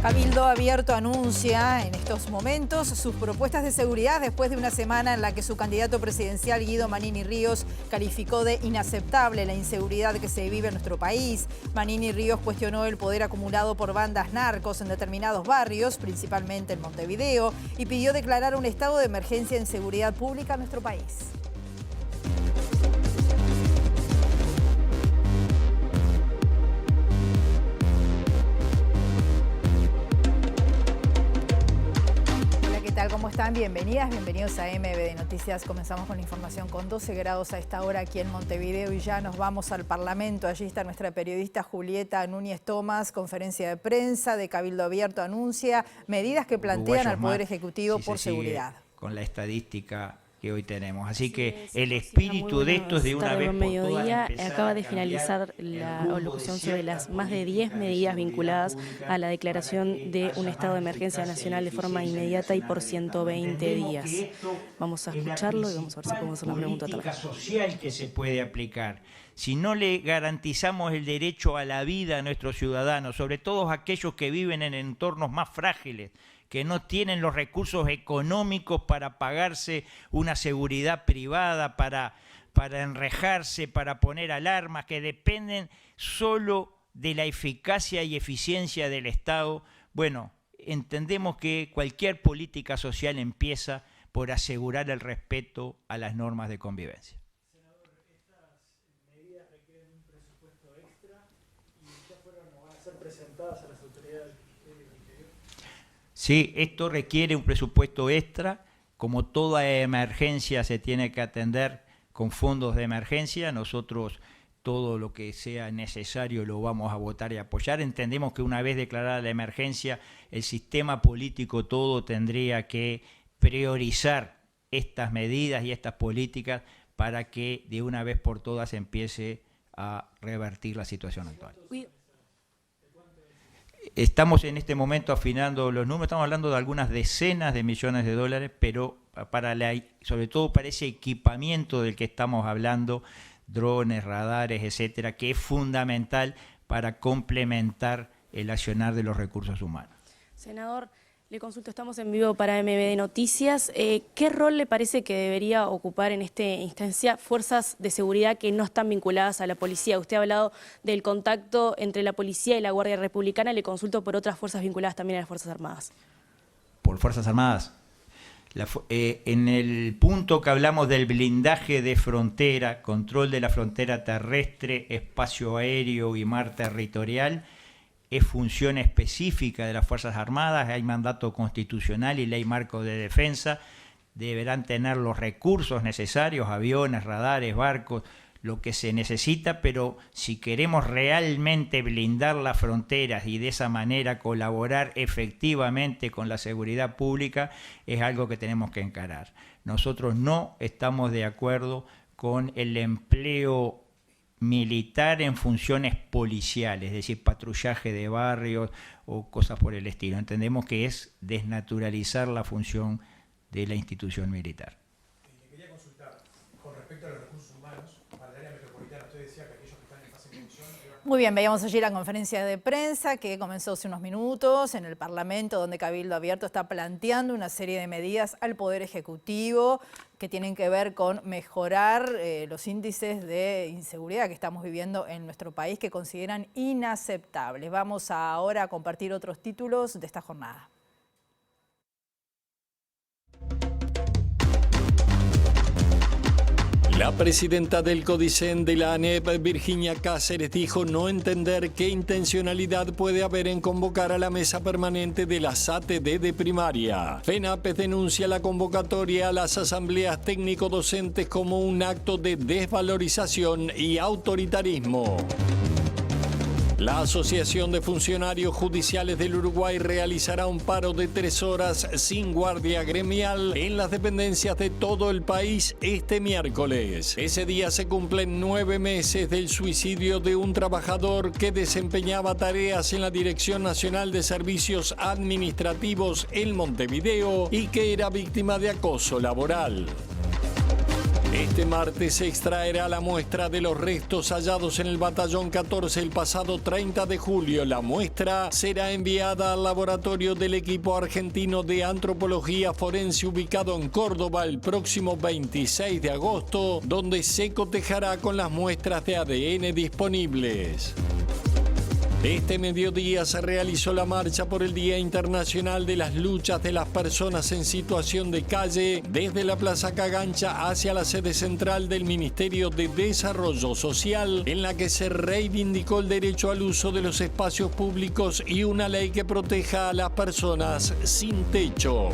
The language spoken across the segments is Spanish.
Cabildo Abierto anuncia en estos momentos sus propuestas de seguridad después de una semana en la que su candidato presidencial Guido Manini Ríos calificó de inaceptable la inseguridad que se vive en nuestro país. Manini Ríos cuestionó el poder acumulado por bandas narcos en determinados barrios, principalmente en Montevideo, y pidió declarar un estado de emergencia en seguridad pública en nuestro país. ¿Cómo están? Bienvenidas, bienvenidos a MBD Noticias. Comenzamos con la información con 12 grados a esta hora aquí en Montevideo y ya nos vamos al Parlamento. Allí está nuestra periodista Julieta Núñez Tomás, conferencia de prensa de Cabildo Abierto anuncia medidas que plantean al Poder Ejecutivo por seguridad. Con la estadística que hoy tenemos. Así que el espíritu de esto es de una vez por mediodía acaba de finalizar la alocución sobre las más de 10 medidas vinculadas a la declaración de un estado de emergencia nacional de forma inmediata y por 120 días. Vamos a escucharlo y vamos a ver si podemos hacer una pregunta también. Social que se puede aplicar. Si no le garantizamos el derecho a la vida a nuestros ciudadanos, sobre todo aquellos que viven en entornos más frágiles, que no tienen los recursos económicos para pagarse una seguridad privada, para enrejarse, para poner alarmas, que dependen solo de la eficacia y eficiencia del Estado. Bueno, entendemos que cualquier política social empieza por asegurar el respeto a las normas de convivencia. Senador, estas medidas requieren un presupuesto extra y ya fueron o van a ser presentadas a las autoridades. Sí, esto requiere un presupuesto extra. Como toda emergencia se tiene que atender con fondos de emergencia. Nosotros todo lo que sea necesario lo vamos a votar y apoyar. Entendemos que una vez declarada la emergencia, el sistema político todo tendría que priorizar estas medidas y estas políticas para que de una vez por todas empiece a revertir la situación actual. Estamos en este momento afinando los números, estamos hablando de algunas decenas de millones de dólares, pero sobre todo para ese equipamiento del que estamos hablando, drones, radares, etcétera, que es fundamental para complementar el accionar de los recursos humanos. Senador, le consulto, estamos en vivo para MBD Noticias. ¿Qué rol le parece que debería ocupar en esta instancia fuerzas de seguridad que no están vinculadas a la policía? Usted ha hablado del contacto entre la policía y la Guardia Republicana. Le consulto por otras fuerzas vinculadas también a las Fuerzas Armadas. ¿Por Fuerzas Armadas? En el punto que hablamos del blindaje de frontera, control de la frontera terrestre, espacio aéreo y mar territorial, es función específica de las Fuerzas Armadas, hay mandato constitucional y ley marco de defensa, deberán tener los recursos necesarios, aviones, radares, barcos, lo que se necesita, pero si queremos realmente blindar las fronteras y de esa manera colaborar efectivamente con la seguridad pública, es algo que tenemos que encarar. Nosotros no estamos de acuerdo con el empleo militar en funciones policiales, es decir, patrullaje de barrios o cosas por el estilo. Entendemos que es desnaturalizar la función de la institución militar. Le quería consultar, con respecto a los recursos humanos, para el área metropolitana, usted decía que aquellos que están en fase de función... Muy bien, veíamos allí la conferencia de prensa que comenzó hace unos minutos en el Parlamento, donde Cabildo Abierto está planteando una serie de medidas al Poder Ejecutivo que tienen que ver con mejorar los índices de inseguridad que estamos viviendo en nuestro país, que consideran inaceptables. Vamos ahora a compartir otros títulos de esta jornada. La presidenta del CODICEN de la ANEP, Virginia Cáceres, dijo no entender qué intencionalidad puede haber en convocar a la mesa permanente de las ATD de primaria. FENAPES denuncia la convocatoria a las asambleas técnico-docentes como un acto de desvalorización y autoritarismo. La Asociación de Funcionarios Judiciales del Uruguay realizará un paro de 3 horas sin guardia gremial en las dependencias de todo el país este miércoles. Ese día se cumplen 9 meses del suicidio de un trabajador que desempeñaba tareas en la Dirección Nacional de Servicios Administrativos en Montevideo y que era víctima de acoso laboral. Este martes se extraerá la muestra de los restos hallados en el Batallón 14 el pasado 30 de julio. La muestra será enviada al laboratorio del equipo argentino de antropología forense ubicado en Córdoba el próximo 26 de agosto, donde se cotejará con las muestras de ADN disponibles. Este mediodía se realizó la marcha por el Día Internacional de las Luchas de las Personas en Situación de Calle desde la Plaza Cagancha hacia la sede central del Ministerio de Desarrollo Social, en la que se reivindicó el derecho al uso de los espacios públicos y una ley que proteja a las personas sin techo.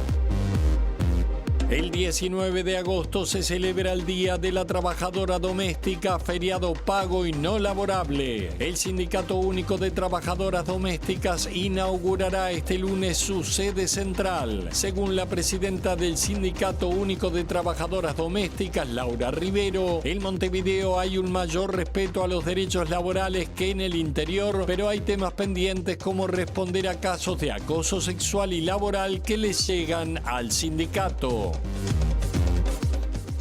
El 19 de agosto se celebra el Día de la Trabajadora Doméstica, feriado pago y no laborable. El Sindicato Único de Trabajadoras Domésticas inaugurará este lunes su sede central. Según la presidenta del Sindicato Único de Trabajadoras Domésticas, Laura Rivero, en Montevideo hay un mayor respeto a los derechos laborales que en el interior, pero hay temas pendientes como responder a casos de acoso sexual y laboral que les llegan al sindicato.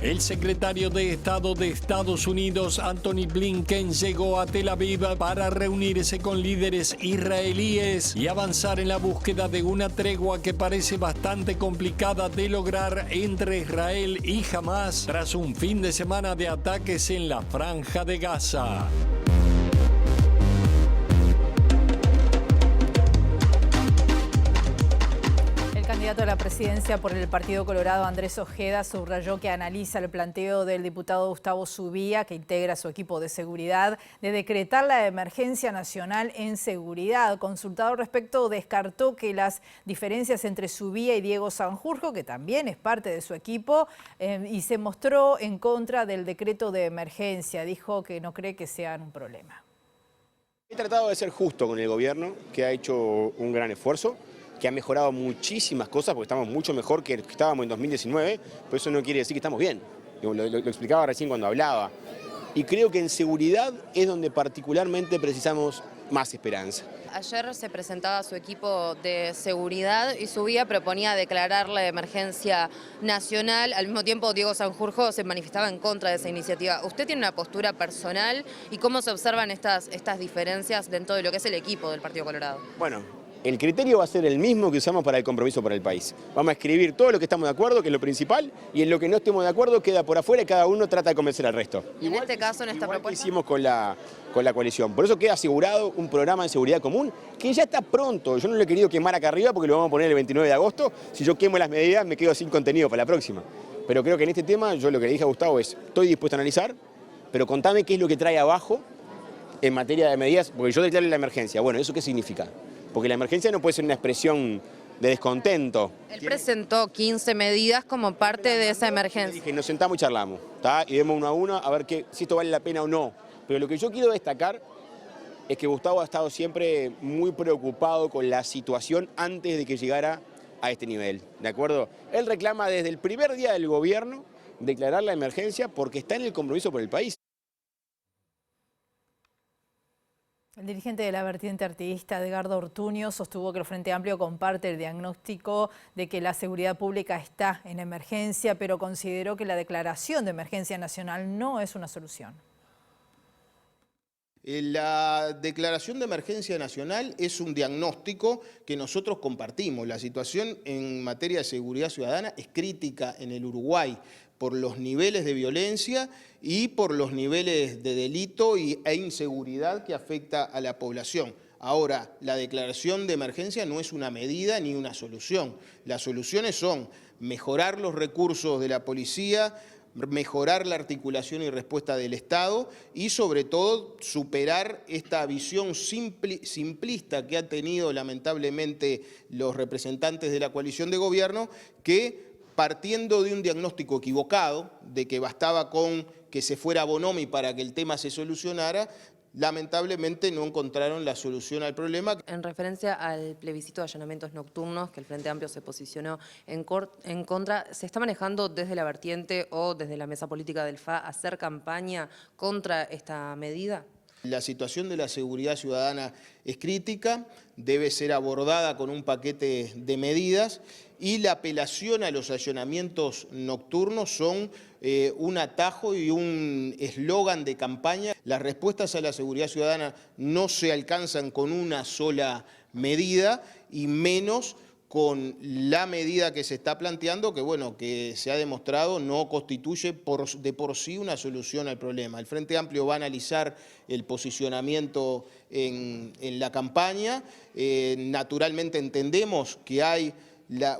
El secretario de Estado de Estados Unidos, Antony Blinken, llegó a Tel Aviv para reunirse con líderes israelíes y avanzar en la búsqueda de una tregua que parece bastante complicada de lograr entre Israel y Hamás tras un fin de semana de ataques en la Franja de Gaza. El candidato a la presidencia por el Partido Colorado, Andrés Ojeda, subrayó que analiza el planteo del diputado Gustavo Subía, que integra su equipo de seguridad, de decretar la emergencia nacional en seguridad. Consultado al respecto, descartó que las diferencias entre Subía y Diego Sanjurjo, que también es parte de su equipo, y se mostró en contra del decreto de emergencia. Dijo que no cree que sean un problema. He tratado de ser justo con el gobierno, que ha hecho un gran esfuerzo, que ha mejorado muchísimas cosas, porque estamos mucho mejor que estábamos en 2019, pero eso no quiere decir que estamos bien. Lo explicaba recién cuando hablaba. Y creo que en seguridad es donde particularmente precisamos más esperanza. Ayer se presentaba su equipo de seguridad y Subía proponía declarar la emergencia nacional. Al mismo tiempo, Diego Sanjurjo se manifestaba en contra de esa iniciativa. ¿Usted tiene una postura personal y cómo se observan estas diferencias dentro de lo que es el equipo del Partido Colorado? Bueno, el criterio va a ser el mismo que usamos para el compromiso para el país. Vamos a escribir todo lo que estamos de acuerdo, que es lo principal, y en lo que no estemos de acuerdo queda por afuera y cada uno trata de convencer al resto. ¿Y en este caso, en esta propuesta? Que hicimos con la coalición. Por eso queda asegurado un programa de seguridad común que ya está pronto. Yo no lo he querido quemar acá arriba porque lo vamos a poner el 29 de agosto. Si yo quemo las medidas me quedo sin contenido para la próxima. Pero creo que en este tema yo lo que le dije a Gustavo es, estoy dispuesto a analizar, pero contame qué es lo que trae abajo en materia de medidas, porque yo declaré la emergencia. Bueno, ¿eso qué significa? Porque la emergencia no puede ser una expresión de descontento. Él presentó 15 medidas como parte de esa emergencia. Dije, nos sentamos y charlamos, ¿tá? Y vemos uno a uno a ver si esto vale la pena o no. Pero lo que yo quiero destacar es que Gustavo ha estado siempre muy preocupado con la situación antes de que llegara a este nivel, ¿de acuerdo? Él reclama desde el primer día del gobierno declarar la emergencia porque está en el compromiso por el país. El dirigente de la vertiente artiguista, Edgardo Ortuño, sostuvo que el Frente Amplio comparte el diagnóstico de que la seguridad pública está en emergencia, pero consideró que la declaración de emergencia nacional no es una solución. La declaración de emergencia nacional es un diagnóstico que nosotros compartimos. La situación en materia de seguridad ciudadana es crítica en el Uruguay por los niveles de violencia y por los niveles de delito e inseguridad que afecta a la población. Ahora, la declaración de emergencia no es una medida ni una solución. Las soluciones son mejorar los recursos de la policía, mejorar la articulación y respuesta del Estado y sobre todo superar esta visión simplista que han tenido lamentablemente los representantes de la coalición de gobierno, que partiendo de un diagnóstico equivocado de que bastaba con que se fuera Bonomi para que el tema se solucionara, lamentablemente no encontraron la solución al problema. En referencia al plebiscito de allanamientos nocturnos, que el Frente Amplio se posicionó en contra, ¿se está manejando desde la vertiente o desde la mesa política del FA hacer campaña contra esta medida? La situación de la seguridad ciudadana es crítica, debe ser abordada con un paquete de medidas y la apelación a los allanamientos nocturnos son un atajo y un eslogan de campaña. Las respuestas a la seguridad ciudadana no se alcanzan con una sola medida y menos con la medida que se está planteando, que bueno, que se ha demostrado no constituye de por sí una solución al problema. El Frente Amplio va a analizar el posicionamiento en la campaña. Naturalmente entendemos que hay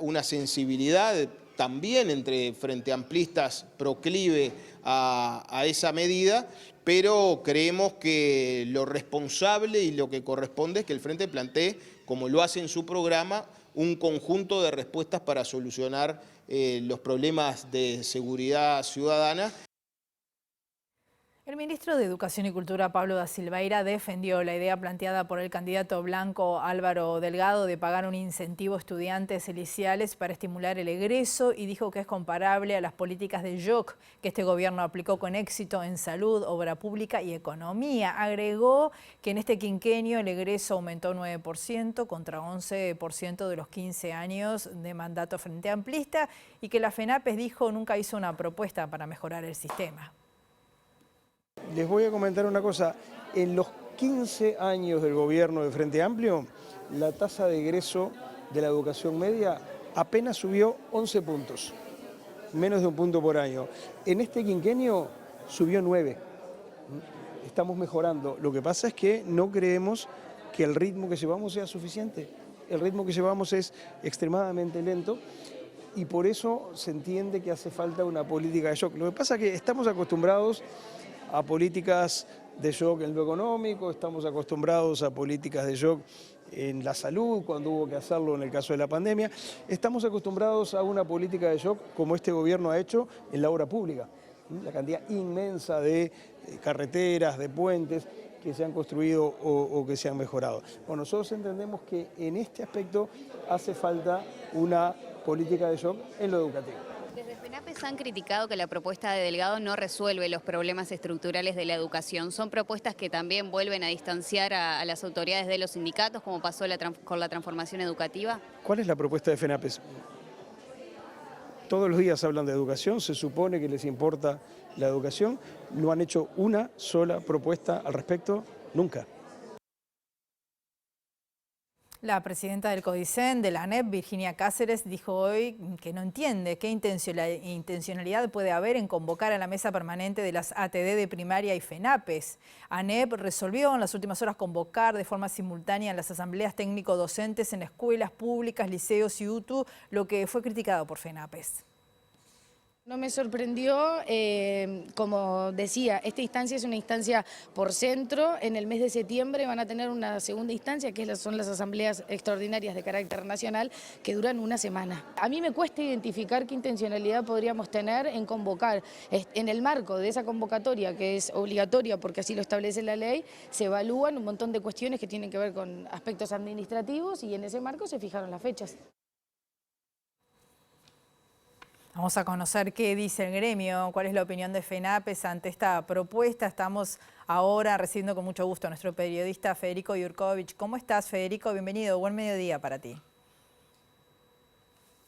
una sensibilidad también entre frente amplistas proclive a esa medida, pero creemos que lo responsable y lo que corresponde es que el Frente plantee, como lo hace en su programa, un conjunto de respuestas para solucionar los problemas de seguridad ciudadana. El ministro de Educación y Cultura, Pablo da Silveira, defendió la idea planteada por el candidato blanco Álvaro Delgado de pagar un incentivo a estudiantes liceales para estimular el egreso y dijo que es comparable a las políticas de Joc que este gobierno aplicó con éxito en salud, obra pública y economía. Agregó que en este quinquenio el egreso aumentó 9% contra 11% de los 15 años de mandato frente amplista y que la FENAPES, dijo, nunca hizo una propuesta para mejorar el sistema. Les voy a comentar una cosa, en los 15 años del gobierno de Frente Amplio, la tasa de egreso de la educación media apenas subió 11 puntos, menos de un punto por año. En este quinquenio subió 9. Estamos mejorando. Lo que pasa es que no creemos que el ritmo que llevamos sea suficiente. El ritmo que llevamos es extremadamente lento y por eso se entiende que hace falta una política de shock. Lo que pasa es que estamos acostumbrados a políticas de shock en lo económico, estamos acostumbrados a políticas de shock en la salud, cuando hubo que hacerlo en el caso de la pandemia. Estamos acostumbrados a una política de shock como este gobierno ha hecho en la obra pública. La cantidad inmensa de carreteras, de puentes que se han construido o que se han mejorado. Bueno, nosotros entendemos que en este aspecto hace falta una política de shock en lo educativo. Desde FENAPES han criticado que la propuesta de Delgado no resuelve los problemas estructurales de la educación. ¿Son propuestas que también vuelven a distanciar a las autoridades de los sindicatos, como pasó con la transformación educativa? ¿Cuál es la propuesta de FENAPES? Todos los días hablan de educación, se supone que les importa la educación. No han hecho una sola propuesta al respecto, nunca. La presidenta del CODICEN, de la ANEP, Virginia Cáceres, dijo hoy que no entiende qué intencionalidad puede haber en convocar a la mesa permanente de las ATD de primaria y FENAPES. ANEP resolvió en las últimas horas convocar de forma simultánea las asambleas técnico-docentes en escuelas públicas, liceos y UTU, lo que fue criticado por FENAPES. No me sorprendió, como decía, esta instancia es una instancia por centro. En el mes de septiembre van a tener una segunda instancia, que son las asambleas extraordinarias de carácter nacional, que duran una semana. A mí me cuesta identificar qué intencionalidad podríamos tener en convocar. En el marco de esa convocatoria, que es obligatoria porque así lo establece la ley, se evalúan un montón de cuestiones que tienen que ver con aspectos administrativos y en ese marco se fijaron las fechas. Vamos a conocer qué dice el gremio, cuál es la opinión de FENAPES ante esta propuesta. Estamos ahora recibiendo con mucho gusto a nuestro periodista Federico Jurkovic. ¿Cómo estás, Federico? Bienvenido, buen mediodía para ti.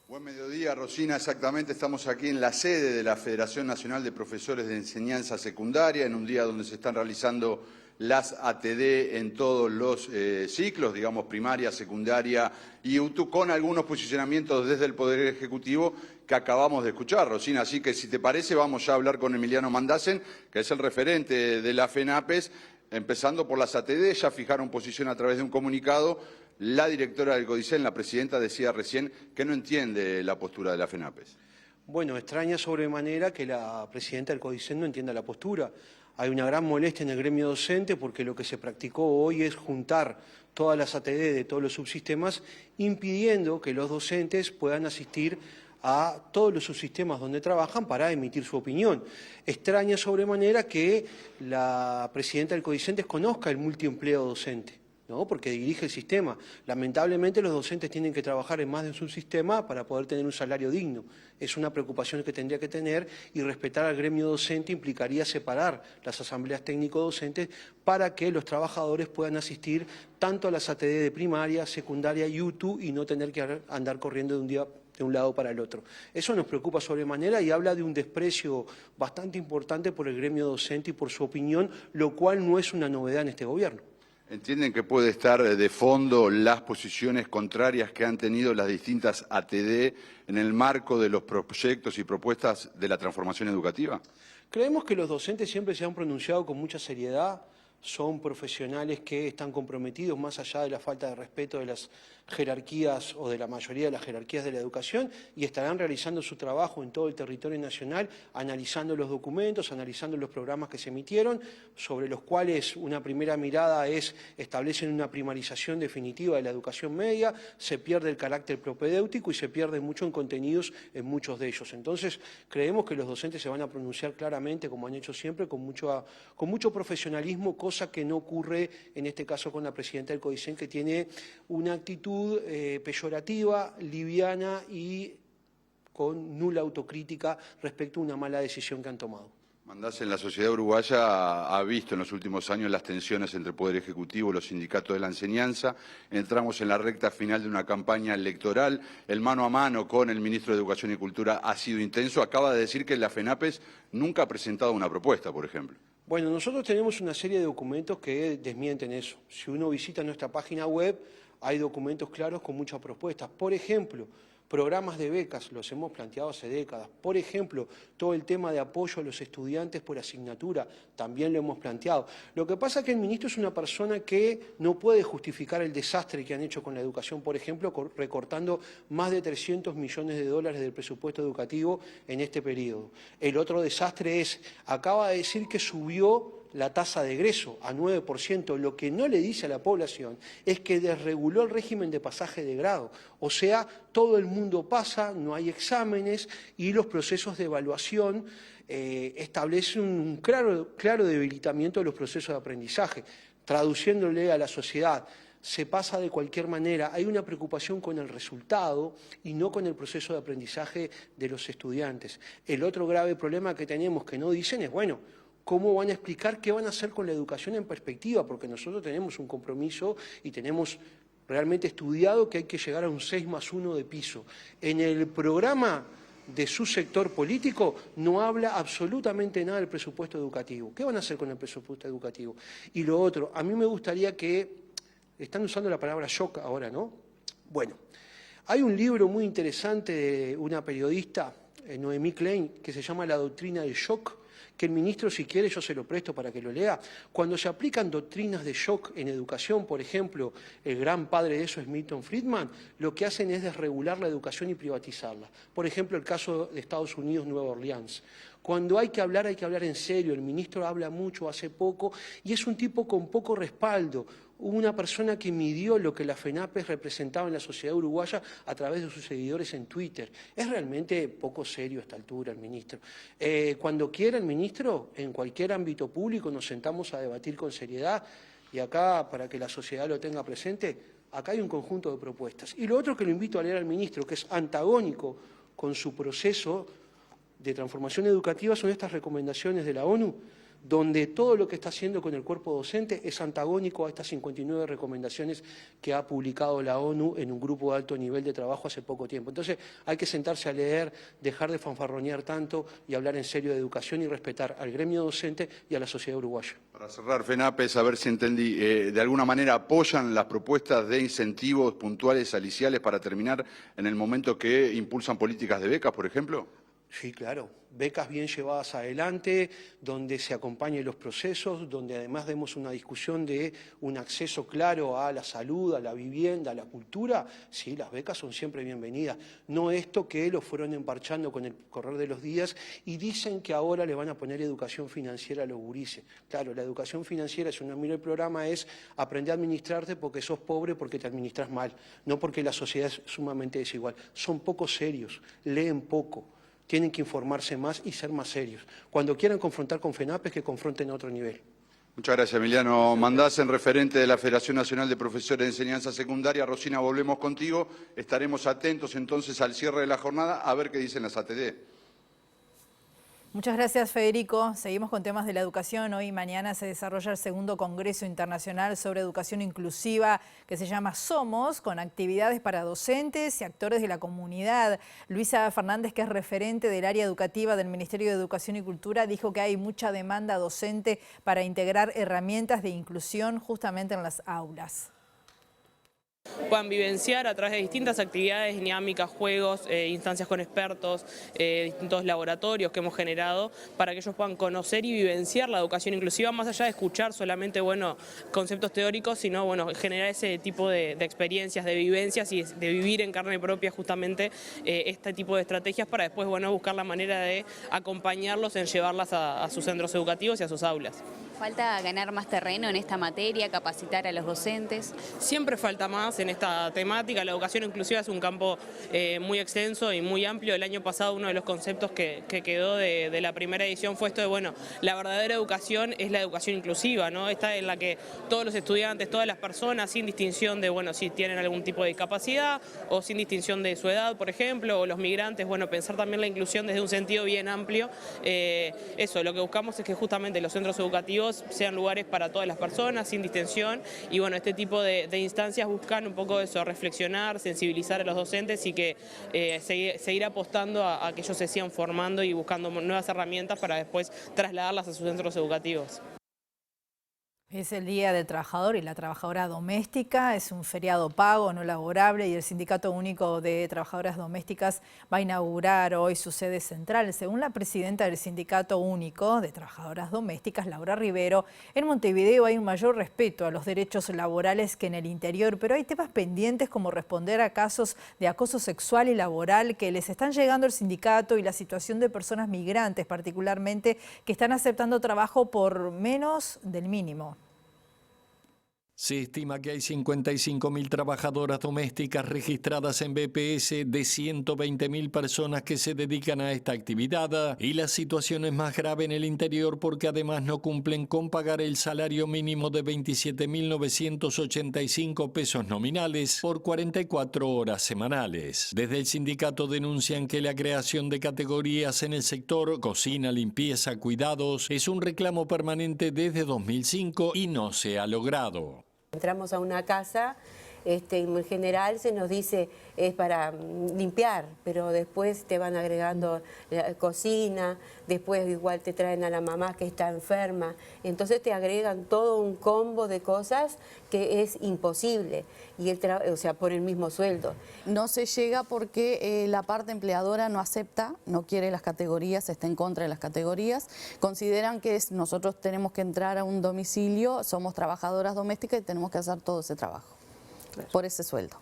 Buen mediodía, Rosina. Exactamente, estamos aquí en la sede de la Federación Nacional de Profesores de Enseñanza Secundaria, en un día donde se están realizando las ATD en todos los ciclos, digamos primaria, secundaria y UTU, con algunos posicionamientos desde el Poder Ejecutivo que acabamos de escuchar, Rosina. Así que si te parece vamos ya a hablar con Emiliano Mandacen, que es el referente de la FENAPES, empezando por las ATD. Ya fijaron posición a través de un comunicado. La directora del CODICEN, la presidenta, decía recién que no entiende la postura de la FENAPES. Bueno, extraña sobremanera que la presidenta del CODICEN no entienda la postura. Hay una gran molestia en el gremio docente porque lo que se practicó hoy es juntar todas las ATD de todos los subsistemas, impidiendo que los docentes puedan asistir a todos los subsistemas donde trabajan para emitir su opinión. Extraña sobremanera que la presidenta del CODICEN desconozca el multiempleo docente. ¿no? Porque dirige el sistema. Lamentablemente los docentes tienen que trabajar en más de un subsistema para poder tener un salario digno. Es una preocupación que tendría que tener, y respetar al gremio docente implicaría separar las asambleas técnico-docentes para que los trabajadores puedan asistir tanto a las ATD de primaria, secundaria y UTU y no tener que andar corriendo de un lado para el otro. Eso nos preocupa sobremanera y habla de un desprecio bastante importante por el gremio docente y por su opinión, lo cual no es una novedad en este gobierno. ¿Entienden que puede estar de fondo las posiciones contrarias que han tenido las distintas ATD en el marco de los proyectos y propuestas de la transformación educativa? Creemos que los docentes siempre se han pronunciado con mucha seriedad, son profesionales que están comprometidos más allá de la falta de respeto de las jerarquías o de la mayoría de las jerarquías de la educación, y estarán realizando su trabajo en todo el territorio nacional, analizando los documentos, analizando los programas que se emitieron, sobre los cuales una primera mirada establecen una primarización definitiva de la educación media, se pierde el carácter propedéutico y se pierde mucho en contenidos en muchos de ellos. Entonces, creemos que los docentes se van a pronunciar claramente, como han hecho siempre, con mucho profesionalismo, cosa que no ocurre en este caso con la presidenta del CODICEN, que tiene una actitud peyorativa, liviana y con nula autocrítica respecto a una mala decisión que han tomado. Mandás, en la sociedad uruguaya ha visto en los últimos años las tensiones entre el Poder Ejecutivo y los sindicatos de la enseñanza. Entramos en la recta final de una campaña electoral. El mano a mano con el ministro de Educación y Cultura ha sido intenso. Acaba de decir que la FENAPES nunca ha presentado una propuesta, por ejemplo. Bueno, nosotros tenemos una serie de documentos que desmienten eso. Si uno visita nuestra página web, hay documentos claros con muchas propuestas. Por ejemplo, programas de becas, los hemos planteado hace décadas. Por ejemplo, todo el tema de apoyo a los estudiantes por asignatura, también lo hemos planteado. Lo que pasa es que el ministro es una persona que no puede justificar el desastre que han hecho con la educación, por ejemplo, recortando más de 300 millones de dólares del presupuesto educativo en este periodo. El otro desastre acaba de decir que subió la tasa de egreso a 9%, lo que no le dice a la población es que desreguló el régimen de pasaje de grado. O sea, todo el mundo pasa, no hay exámenes y los procesos de evaluación establecen un claro debilitamiento de los procesos de aprendizaje. Traduciéndole a la sociedad, se pasa de cualquier manera, hay una preocupación con el resultado y no con el proceso de aprendizaje de los estudiantes. El otro grave problema que tenemos que no dicen es, bueno, ¿cómo van a explicar qué van a hacer con la educación en perspectiva? Porque nosotros tenemos un compromiso y tenemos realmente estudiado que hay que llegar a un 6+1 de piso. En el programa de su sector político no habla absolutamente nada del presupuesto educativo. ¿Qué van a hacer con el presupuesto educativo? Y lo otro, a mí me gustaría que, están usando la palabra shock ahora, ¿no? Bueno, hay un libro muy interesante de una periodista, Noemí Klein, que se llama La doctrina del shock, que el ministro, si quiere, yo se lo presto para que lo lea. Cuando se aplican doctrinas de shock en educación, por ejemplo, el gran padre de eso es Milton Friedman, lo que hacen es desregular la educación y privatizarla. Por ejemplo, el caso de Estados Unidos, Nueva Orleans. Cuando hay que hablar en serio. El ministro habla mucho hace poco y es un tipo con poco respaldo. Una persona que midió lo que la FENAPES representaba en la sociedad uruguaya a través de sus seguidores en Twitter. Es realmente poco serio a esta altura el ministro. Cuando quiera el ministro, en cualquier ámbito público nos sentamos a debatir con seriedad y acá, para que la sociedad lo tenga presente, acá hay un conjunto de propuestas. Y lo otro que lo invito a leer al ministro, que es antagónico con su proceso de transformación educativa, son estas recomendaciones de la ONU, donde todo lo que está haciendo con el cuerpo docente es antagónico a estas 59 recomendaciones que ha publicado la ONU en un grupo de alto nivel de trabajo hace poco tiempo. Entonces hay que sentarse a leer, dejar de fanfarronear tanto y hablar en serio de educación y respetar al gremio docente y a la sociedad uruguaya. Para cerrar, FENAPES, a ver si entendí, ¿de alguna manera apoyan las propuestas de incentivos puntuales aliciales para terminar en el momento que impulsan políticas de becas, por ejemplo? Sí, claro. Becas bien llevadas adelante, donde se acompañen los procesos, donde además demos una discusión de un acceso claro a la salud, a la vivienda, a la cultura. Sí, las becas son siempre bienvenidas. No esto que lo fueron emparchando con el correr de los días y dicen que ahora le van a poner educación financiera a los gurises. Claro, la educación financiera, si uno mira el programa, es aprender a administrarte porque sos pobre, porque te administras mal, no porque la sociedad es sumamente desigual. Son poco serios, leen poco. Tienen que informarse más y ser más serios. Cuando quieran confrontar con FENAPES, que confronten a otro nivel. Muchas gracias, Emiliano Mandasen, referente de la Federación Nacional de Profesores de Enseñanza Secundaria. Rosina, volvemos contigo. Estaremos atentos entonces al cierre de la jornada a ver qué dicen las ATD. Muchas gracias, Federico. Seguimos con temas de la educación. Hoy y mañana se desarrolla el segundo Congreso Internacional sobre Educación Inclusiva que se llama Somos, con actividades para docentes y actores de la comunidad. Luisa Fernández, que es referente del área educativa del Ministerio de Educación y Cultura, dijo que hay mucha demanda docente para integrar herramientas de inclusión justamente en las aulas. Puedan vivenciar a través de distintas actividades, dinámicas, juegos, instancias con expertos, distintos laboratorios que hemos generado para que ellos puedan conocer y vivenciar la educación inclusiva, más allá de escuchar solamente conceptos teóricos, sino generar ese tipo de experiencias, de vivencias y de vivir en carne propia justamente este tipo de estrategias para después buscar la manera de acompañarlos en llevarlas a sus centros educativos y a sus aulas. ¿Falta ganar más terreno en esta materia, capacitar a los docentes? Siempre falta más en esta temática. La educación inclusiva es un campo muy extenso y muy amplio. El año pasado uno de los conceptos que quedó de la primera edición fue esto de, la verdadera educación es la educación inclusiva, ¿no? Esta en la que todos los estudiantes, todas las personas, sin distinción de, si tienen algún tipo de discapacidad o sin distinción de su edad, por ejemplo, o los migrantes, pensar también la inclusión desde un sentido bien amplio. Eso, lo que buscamos es que justamente los centros educativos sean lugares para todas las personas, sin distinción, y este tipo de instancias buscan un poco eso, reflexionar, sensibilizar a los docentes y que seguir apostando a que ellos se sigan formando y buscando nuevas herramientas para después trasladarlas a sus centros educativos. Es el Día del Trabajador y la Trabajadora Doméstica, es un feriado pago, no laborable, y el Sindicato Único de Trabajadoras Domésticas va a inaugurar hoy su sede central. Según la presidenta del Sindicato Único de Trabajadoras Domésticas, Laura Rivero, en Montevideo hay un mayor respeto a los derechos laborales que en el interior, pero hay temas pendientes como responder a casos de acoso sexual y laboral que les están llegando al sindicato y la situación de personas migrantes, particularmente, que están aceptando trabajo por menos del mínimo. Se estima que hay 55.000 trabajadoras domésticas registradas en BPS de 120.000 personas que se dedican a esta actividad, y la situación es más grave en el interior porque además no cumplen con pagar el salario mínimo de 27.985 pesos nominales por 44 horas semanales. Desde el sindicato denuncian que la creación de categorías en el sector cocina, limpieza, cuidados es un reclamo permanente desde 2005 y no se ha logrado. Entramos a una casa, en general se nos dice es para limpiar, pero después te van agregando la cocina, después igual te traen a la mamá que está enferma, entonces te agregan todo un combo de cosas que es imposible, y por el mismo sueldo. No se llega porque la parte empleadora no acepta, no quiere las categorías, está en contra de las categorías, consideran que nosotros tenemos que entrar a un domicilio, somos trabajadoras domésticas y tenemos que hacer todo ese trabajo, por ese sueldo.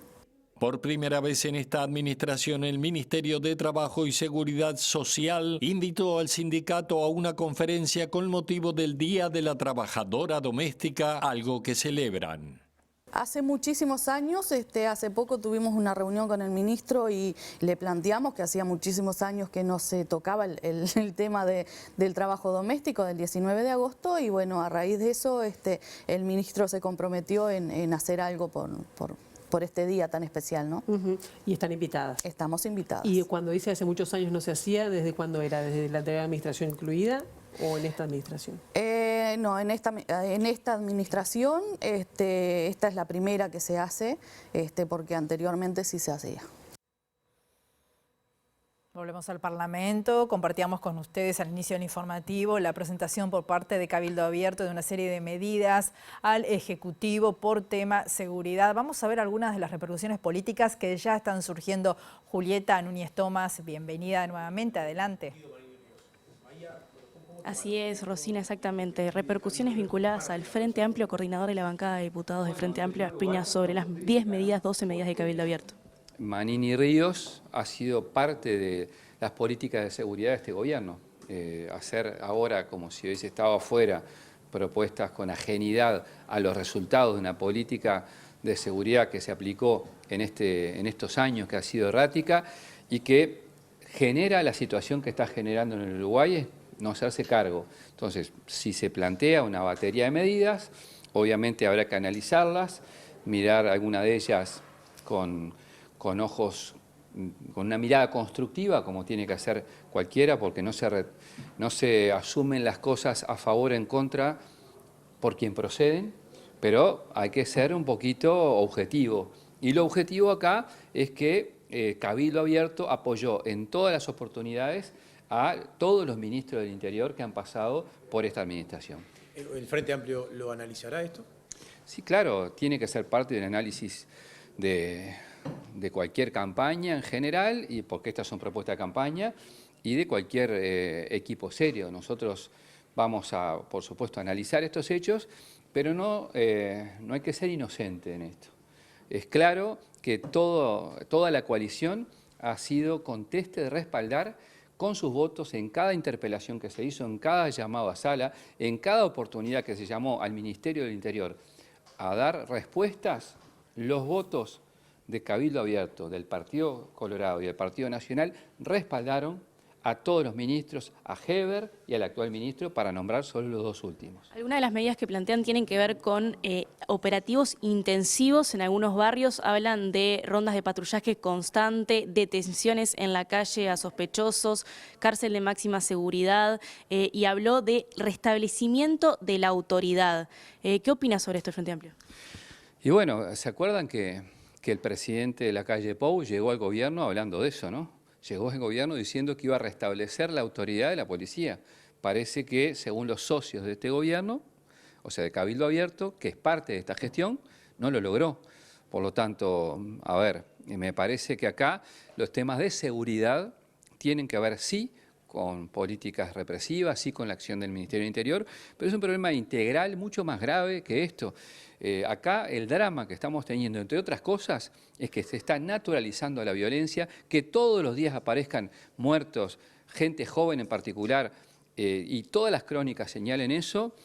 Por primera vez en esta administración, el Ministerio de Trabajo y Seguridad Social invitó al sindicato a una conferencia con motivo del Día de la Trabajadora Doméstica, algo que celebran. Hace muchísimos años, hace poco tuvimos una reunión con el ministro y le planteamos que hacía muchísimos años que no se tocaba el tema del trabajo doméstico del 19 de agosto y a raíz de eso el ministro se comprometió en hacer algo por este día tan especial, ¿no? Y están invitadas. Estamos invitadas. Y cuando dice hace muchos años no se hacía, ¿desde cuándo era? ¿Desde la anterior administración incluida o en esta administración? No, en esta administración esta es la primera que se hace, porque anteriormente sí se hacía. Volvemos al Parlamento. Compartíamos con ustedes al inicio del informativo la presentación por parte de Cabildo Abierto de una serie de medidas al Ejecutivo por tema seguridad. Vamos a ver algunas de las repercusiones políticas que ya están surgiendo. Julieta Núñez Tomás, bienvenida nuevamente. Adelante. Así es, Rosina, exactamente. Repercusiones vinculadas al Frente Amplio, coordinador de la bancada de diputados del Frente Amplio, opina sobre las 10 medidas, 12 medidas de Cabildo Abierto. Manini Ríos ha sido parte de las políticas de seguridad de este gobierno. Hacer ahora, como si hubiese estado afuera, propuestas con ajenidad a los resultados de una política de seguridad que se aplicó en estos años, que ha sido errática y que genera la situación que está generando en el Uruguay, no hacerse cargo. Entonces, si se plantea una batería de medidas, obviamente habrá que analizarlas, mirar alguna de ellas con ojos, con una mirada constructiva, como tiene que hacer cualquiera, porque no se asumen las cosas a favor o en contra por quien proceden, pero hay que ser un poquito objetivo. Y lo objetivo acá es que Cabildo Abierto apoyó en todas las oportunidades a todos los ministros del Interior que han pasado por esta administración. ¿El Frente Amplio lo analizará esto? Sí, claro, tiene que ser parte del análisis de cualquier campaña en general, y porque estas son propuestas de campaña, y de cualquier equipo serio. Nosotros vamos a, por supuesto, analizar estos hechos, pero no hay que ser inocente en esto. Es claro que toda la coalición ha sido conteste de respaldar con sus votos en cada interpelación que se hizo, en cada llamado a sala, en cada oportunidad que se llamó al Ministerio del Interior a dar respuestas, los votos de Cabildo Abierto, del Partido Colorado y del Partido Nacional respaldaron a todos los ministros, a Heber y al actual ministro, para nombrar solo los dos últimos. Algunas de las medidas que plantean tienen que ver con operativos intensivos en algunos barrios. Hablan de rondas de patrullaje constante, detenciones en la calle a sospechosos, cárcel de máxima seguridad, y habló de restablecimiento de la autoridad. ¿Qué opina sobre esto el Frente Amplio? Y bueno, ¿se acuerdan que el presidente de la calle Pou llegó al gobierno hablando de eso, no? Llegó al gobierno diciendo que iba a restablecer la autoridad de la policía. Parece que, según los socios de este gobierno, o sea, de Cabildo Abierto, que es parte de esta gestión, no lo logró. Por lo tanto, a ver, me parece que acá los temas de seguridad tienen que ver, sí, con políticas represivas, sí, con la acción del Ministerio del Interior, pero es un problema integral mucho más grave que esto. Acá el drama que estamos teniendo, entre otras cosas, es que se está naturalizando la violencia, que todos los días aparezcan muertos, gente joven en particular, y todas las crónicas señalen eso,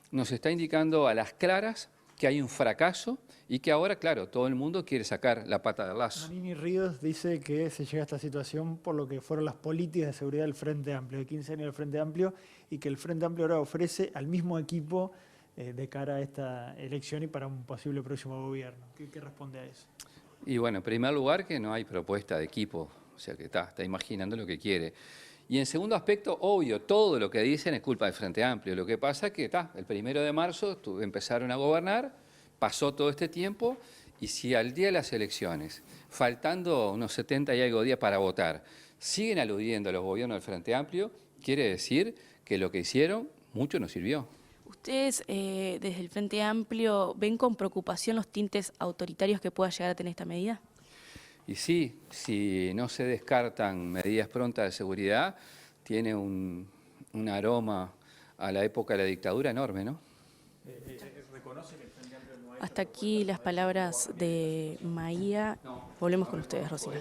nos está indicando a las claras que hay un fracaso y que ahora, claro, todo el mundo quiere sacar la pata del lazo. Manini Ríos dice que se llega a esta situación por lo que fueron las políticas de seguridad del Frente Amplio, de 15 años del Frente Amplio, y que el Frente Amplio ahora ofrece al mismo equipo de cara a esta elección y para un posible próximo gobierno. ¿Qué responde a eso? Y bueno, en primer lugar, que no hay propuesta de equipo, o sea que está imaginando lo que quiere. Y en segundo aspecto, obvio, todo lo que dicen es culpa del Frente Amplio. Lo que pasa es que el 1 de marzo empezaron a gobernar, pasó todo este tiempo, y si al día de las elecciones, faltando unos 70 y algo días para votar, siguen aludiendo a los gobiernos del Frente Amplio, quiere decir que lo que hicieron mucho no sirvió. ¿Ustedes desde el Frente Amplio ven con preocupación los tintes autoritarios que pueda llegar a tener esta medida? Y sí, si no se descartan medidas prontas de seguridad, tiene un aroma a la época de la dictadura enorme, ¿no? Hasta aquí las palabras de Maía. Volvemos con ustedes, Rosina.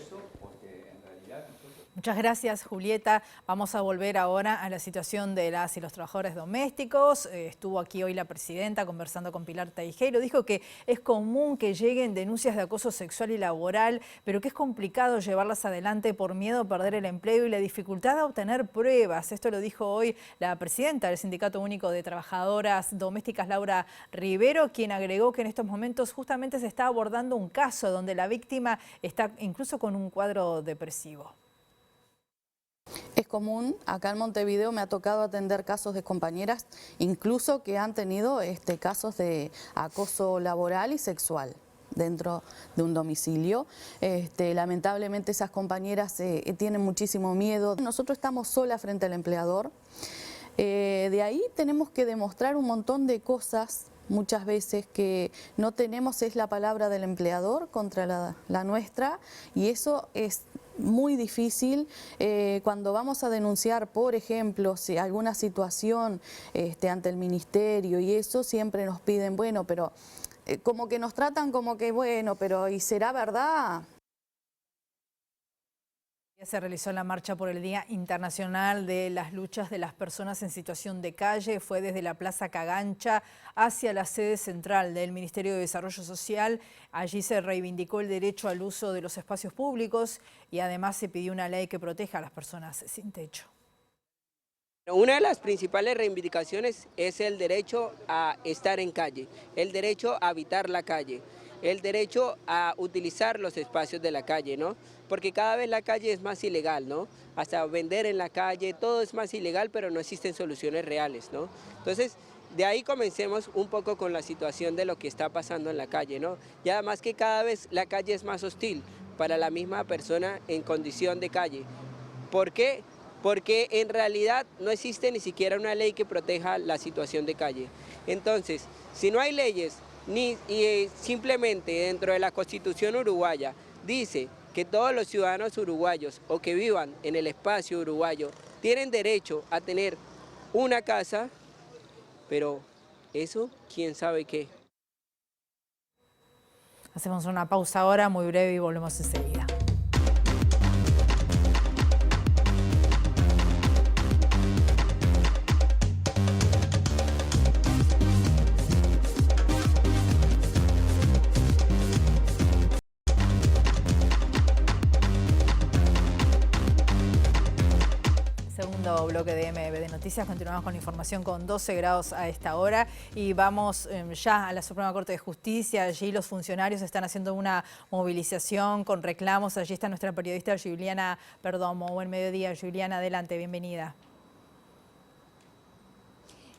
Muchas gracias, Julieta. Vamos a volver ahora a la situación de las y los trabajadores domésticos. Estuvo aquí hoy la presidenta conversando con Pilar Teijero. Dijo que es común que lleguen denuncias de acoso sexual y laboral, pero que es complicado llevarlas adelante por miedo a perder el empleo y la dificultad de obtener pruebas. Esto lo dijo hoy la presidenta del Sindicato Único de Trabajadoras Domésticas, Laura Rivero, quien agregó que en estos momentos justamente se está abordando un caso donde la víctima está incluso con un cuadro depresivo. Es común, acá en Montevideo me ha tocado atender casos de compañeras, incluso que han tenido casos de acoso laboral y sexual dentro de un domicilio. Lamentablemente esas compañeras tienen muchísimo miedo. Nosotros estamos solas frente al empleador. De ahí tenemos que demostrar un montón de cosas. Muchas veces que no tenemos es la palabra del empleador contra la nuestra, y eso es muy difícil. Cuando vamos a denunciar, por ejemplo, si alguna situación ante el ministerio y eso, siempre nos piden, bueno, pero como que nos tratan como que, bueno, pero ¿y será verdad? Se realizó la marcha por el Día Internacional de las Luchas de las Personas en Situación de Calle. Fue desde la Plaza Cagancha hacia la sede central del Ministerio de Desarrollo Social. Allí se reivindicó el derecho al uso de los espacios públicos y además se pidió una ley que proteja a las personas sin techo. Una de las principales reivindicaciones es el derecho a estar en calle, el derecho a habitar la calle, el derecho a utilizar los espacios de la calle, ¿no? Porque cada vez la calle es más ilegal, ¿no? Hasta vender en la calle, todo es más ilegal, pero no existen soluciones reales, ¿no? Entonces, de ahí comencemos un poco con la situación de lo que está pasando en la calle, ¿no? Y además que cada vez la calle es más hostil para la misma persona en condición de calle. ¿Por qué? Porque en realidad no existe ni siquiera una ley que proteja la situación de calle. Entonces, si no hay leyes, simplemente dentro de la Constitución uruguaya dice que todos los ciudadanos uruguayos o que vivan en el espacio uruguayo tienen derecho a tener una casa, pero eso, quién sabe qué. Hacemos una pausa ahora muy breve y volvemos enseguida. Segundo bloque de MBD Noticias, continuamos con la información con 12 grados a esta hora y vamos ya a la Suprema Corte de Justicia. Allí los funcionarios están haciendo una movilización con reclamos. Allí está nuestra periodista Juliana Perdomo. Buen mediodía, Juliana, adelante, bienvenida.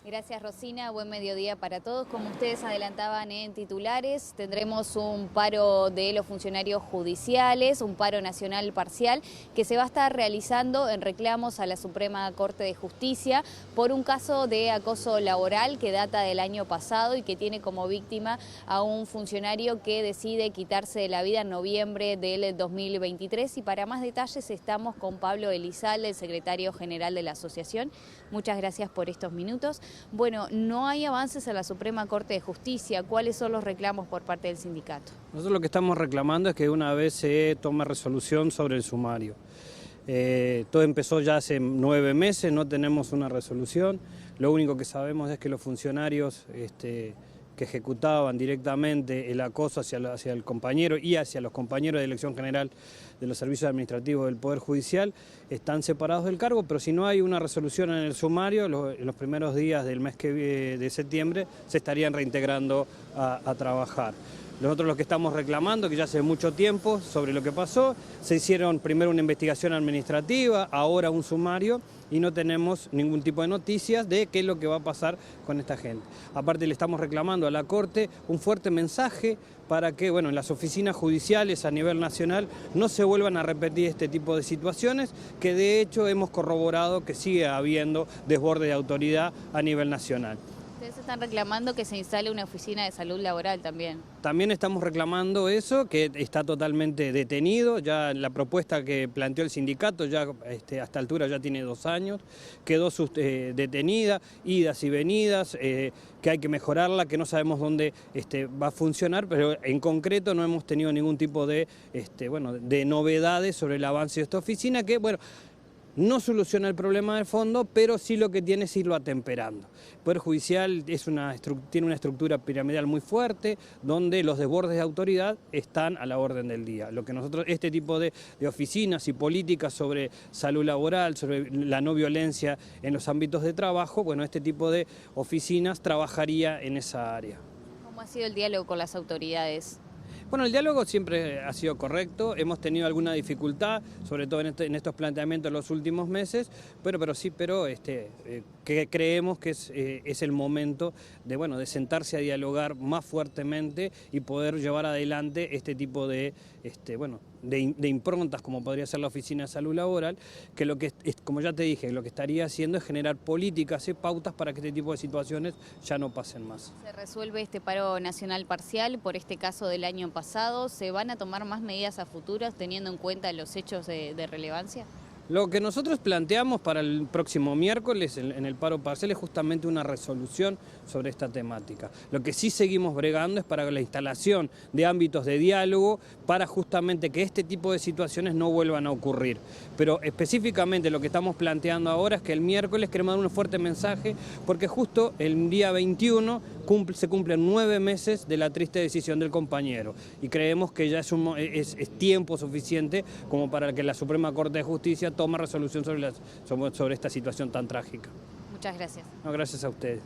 Gracias, Rosina. Buen mediodía para todos. Como ustedes adelantaban en titulares, tendremos un paro de los funcionarios judiciales, un paro nacional parcial que se va a estar realizando en reclamos a la Suprema Corte de Justicia por un caso de acoso laboral que data del año pasado y que tiene como víctima a un funcionario que decide quitarse la vida en noviembre del 2023. Y para más detalles estamos con Pablo Elizalde, el secretario general de la asociación. Muchas gracias por estos minutos. Bueno, no hay avances en la Suprema Corte de Justicia. ¿Cuáles son los reclamos por parte del sindicato? Nosotros lo que estamos reclamando es que una vez se tome resolución sobre el sumario. Todo empezó ya hace 9 meses, no tenemos una resolución. Lo único que sabemos es que los funcionarios que ejecutaban directamente el acoso hacia el compañero y hacia los compañeros de elección general de los servicios administrativos del Poder Judicial están separados del cargo, pero si no hay una resolución en el sumario, en los primeros días del mes de septiembre se estarían reintegrando a trabajar. Nosotros lo que estamos reclamando, que ya hace mucho tiempo sobre lo que pasó, se hicieron primero una investigación administrativa, ahora un sumario, y no tenemos ningún tipo de noticias de qué es lo que va a pasar con esta gente. Aparte le estamos reclamando a la Corte un fuerte mensaje para que en las oficinas judiciales a nivel nacional no se vuelvan a repetir este tipo de situaciones, que de hecho hemos corroborado que sigue habiendo desborde de autoridad a nivel nacional. Ustedes están reclamando que se instale una oficina de salud laboral también. También estamos reclamando eso, que está totalmente detenido. Ya la propuesta que planteó el sindicato ya a esta altura ya tiene 2 años, quedó detenida, idas y venidas, que hay que mejorarla, que no sabemos dónde va a funcionar, pero en concreto no hemos tenido ningún tipo de novedades sobre el avance de esta oficina, que no soluciona el problema del fondo, pero sí lo que tiene es irlo atemperando. El Poder Judicial tiene una estructura piramidal muy fuerte, donde los desbordes de autoridad están a la orden del día. Lo que nosotros, este tipo de oficinas y políticas sobre salud laboral, sobre la no violencia en los ámbitos de trabajo, este tipo de oficinas trabajaría en esa área. ¿Cómo ha sido el diálogo con las autoridades? Bueno, el diálogo siempre ha sido correcto, hemos tenido alguna dificultad, sobre todo en estos planteamientos en los últimos meses, pero que creemos que es el momento de sentarse a dialogar más fuertemente y poder llevar adelante este tipo de improntas, como podría ser la Oficina de Salud Laboral, que como ya te dije, lo que estaría haciendo es generar políticas y pautas para que este tipo de situaciones ya no pasen más. ¿Se resuelve este paro nacional parcial por este caso del año pasado? ¿Se van a tomar más medidas a futuras teniendo en cuenta los hechos de relevancia? Lo que nosotros planteamos para el próximo miércoles en el paro parcial es justamente una resolución sobre esta temática. Lo que sí seguimos bregando es para la instalación de ámbitos de diálogo para justamente que este tipo de situaciones no vuelvan a ocurrir. Pero específicamente lo que estamos planteando ahora es que el miércoles queremos dar un fuerte mensaje porque justo el día 21 se cumplen 9 meses de la triste decisión del compañero y creemos que ya es tiempo suficiente como para que la Suprema Corte de Justicia tome resolución sobre esta situación tan trágica. Muchas gracias. No, gracias a ustedes.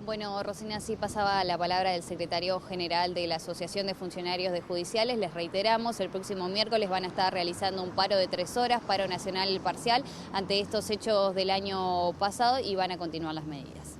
Bueno, Rosina, así pasaba la palabra del secretario general de la Asociación de Funcionarios de Judiciales. Les reiteramos, el próximo miércoles van a estar realizando un paro de 3 horas, paro nacional parcial, ante estos hechos del año pasado y van a continuar las medidas.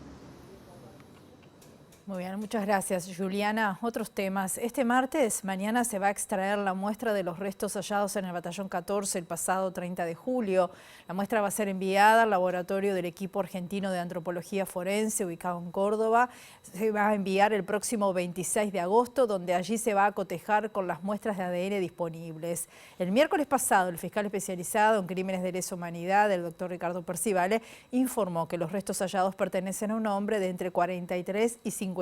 Muy bien, muchas gracias, Juliana. Otros temas. Este martes, mañana se va a extraer la muestra de los restos hallados en el Batallón 14 el pasado 30 de julio. La muestra va a ser enviada al laboratorio del equipo argentino de antropología forense ubicado en Córdoba. Se va a enviar el próximo 26 de agosto, donde allí se va a cotejar con las muestras de ADN disponibles. El miércoles pasado, el fiscal especializado en crímenes de lesa humanidad, el doctor Ricardo Percivale, informó que los restos hallados pertenecen a un hombre de entre 43 y 57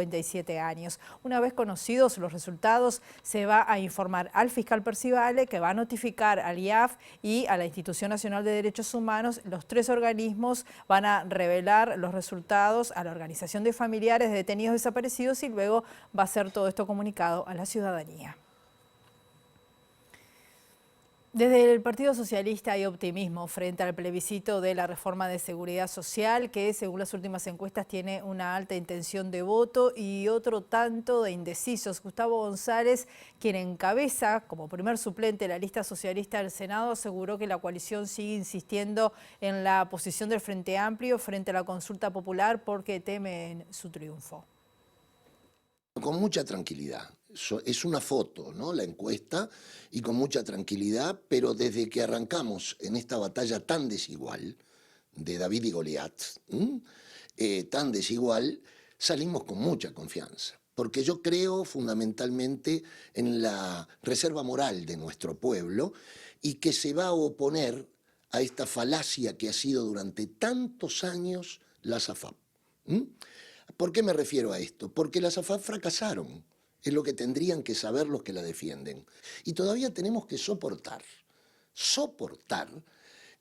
años. Una vez conocidos los resultados, se va a informar al fiscal Percivale, que va a notificar al IAF y a la Institución Nacional de Derechos Humanos. Los 3 organismos van a revelar los resultados a la Organización de Familiares de Detenidos Desaparecidos y luego va a ser todo esto comunicado a la ciudadanía. Desde el Partido Socialista hay optimismo frente al plebiscito de la reforma de seguridad social, que según las últimas encuestas tiene una alta intención de voto y otro tanto de indecisos. Gustavo González, quien encabeza como primer suplente la lista socialista del Senado, aseguró que la coalición sigue insistiendo en la posición del Frente Amplio frente a la consulta popular porque temen su triunfo. Con mucha tranquilidad. Es una foto, ¿no?, la encuesta, y con mucha tranquilidad, pero desde que arrancamos en esta batalla tan desigual, de David y Goliat, tan desigual, salimos con mucha confianza. Porque yo creo fundamentalmente en la reserva moral de nuestro pueblo y que se va a oponer a esta falacia que ha sido durante tantos años la SAFAP. ¿Por qué me refiero a esto? Porque las AFAP fracasaron. Es lo que tendrían que saber los que la defienden. Y todavía tenemos que soportar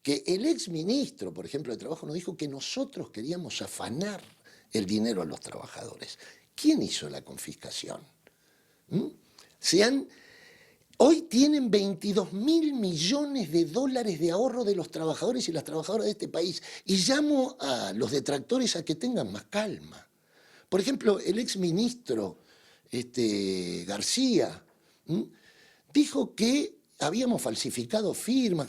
que el exministro, por ejemplo, de Trabajo, nos dijo que nosotros queríamos afanar el dinero a los trabajadores. ¿Quién hizo la confiscación? Hoy tienen 22.000 millones de dólares de ahorro de los trabajadores y las trabajadoras de este país. Y llamo a los detractores a que tengan más calma. Por ejemplo, el exministro García dijo que habíamos falsificado firmas.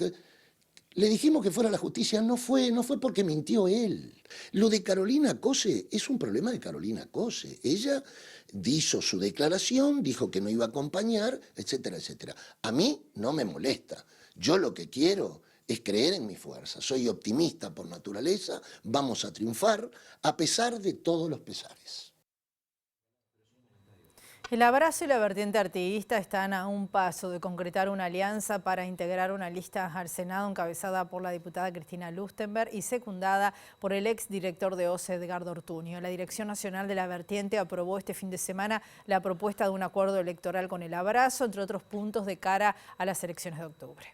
Le dijimos que fuera a la justicia, no fue porque mintió él. Lo de Carolina Cose es un problema de Carolina Cose. Ella hizo su declaración, dijo que no iba a acompañar, etcétera, etcétera. A mí no me molesta. Yo lo que quiero es creer en mi fuerza. Soy optimista por naturaleza, vamos a triunfar a pesar de todos los pesares. El Abrazo y la vertiente artiguista están a un paso de concretar una alianza para integrar una lista al Senado encabezada por la diputada Cristina Lustenberg y secundada por el exdirector de OCE, Edgardo Ortuño. La Dirección Nacional de la Vertiente aprobó este fin de semana la propuesta de un acuerdo electoral con el Abrazo, entre otros puntos de cara a las elecciones de octubre.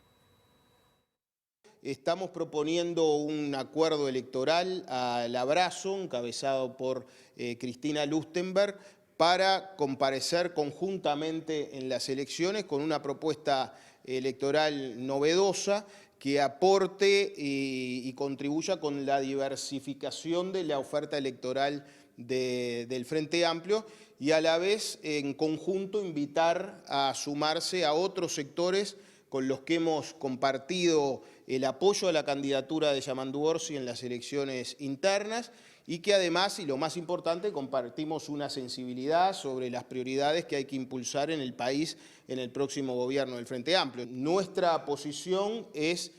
Estamos proponiendo un acuerdo electoral al Abrazo, encabezado por Cristina Lustenberg, para comparecer conjuntamente en las elecciones con una propuesta electoral novedosa que aporte y contribuya con la diversificación de la oferta electoral del Frente Amplio y a la vez en conjunto invitar a sumarse a otros sectores con los que hemos compartido el apoyo a la candidatura de Yamandu Orsi en las elecciones internas y que además, y lo más importante, compartimos una sensibilidad sobre las prioridades que hay que impulsar en el país en el próximo gobierno del Frente Amplio. Nuestra posición es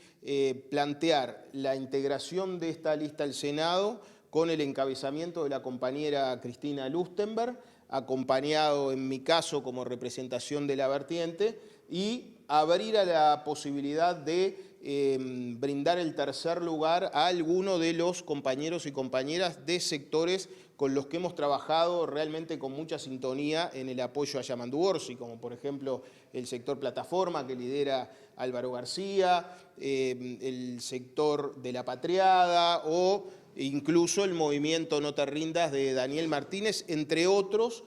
plantear la integración de esta lista al Senado con el encabezamiento de la compañera Cristina Lustenberg, acompañado en mi caso como representación de la vertiente, y abrir a la posibilidad de brindar el tercer lugar a alguno de los compañeros y compañeras de sectores con los que hemos trabajado realmente con mucha sintonía en el apoyo a Yamandu Orsi, como por ejemplo el sector plataforma que lidera Álvaro García, el sector de la Patriada o incluso el movimiento No Te Rindas de Daniel Martínez, entre otros.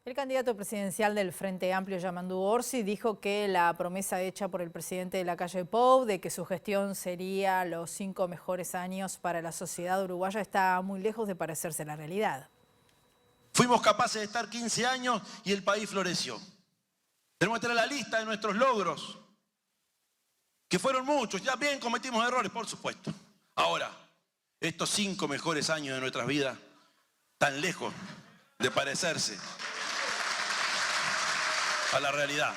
El candidato presidencial del Frente Amplio, Yamandu Orsi, dijo que la promesa hecha por el presidente de la calle Pou de que su gestión sería los 5 mejores años para la sociedad uruguaya está muy lejos de parecerse a la realidad. Fuimos capaces de estar 15 años y el país floreció. Tenemos que tener la lista de nuestros logros, que fueron muchos. Ya bien cometimos errores, por supuesto. Ahora, estos 5 mejores años de nuestras vidas, tan lejos de parecerse a la realidad.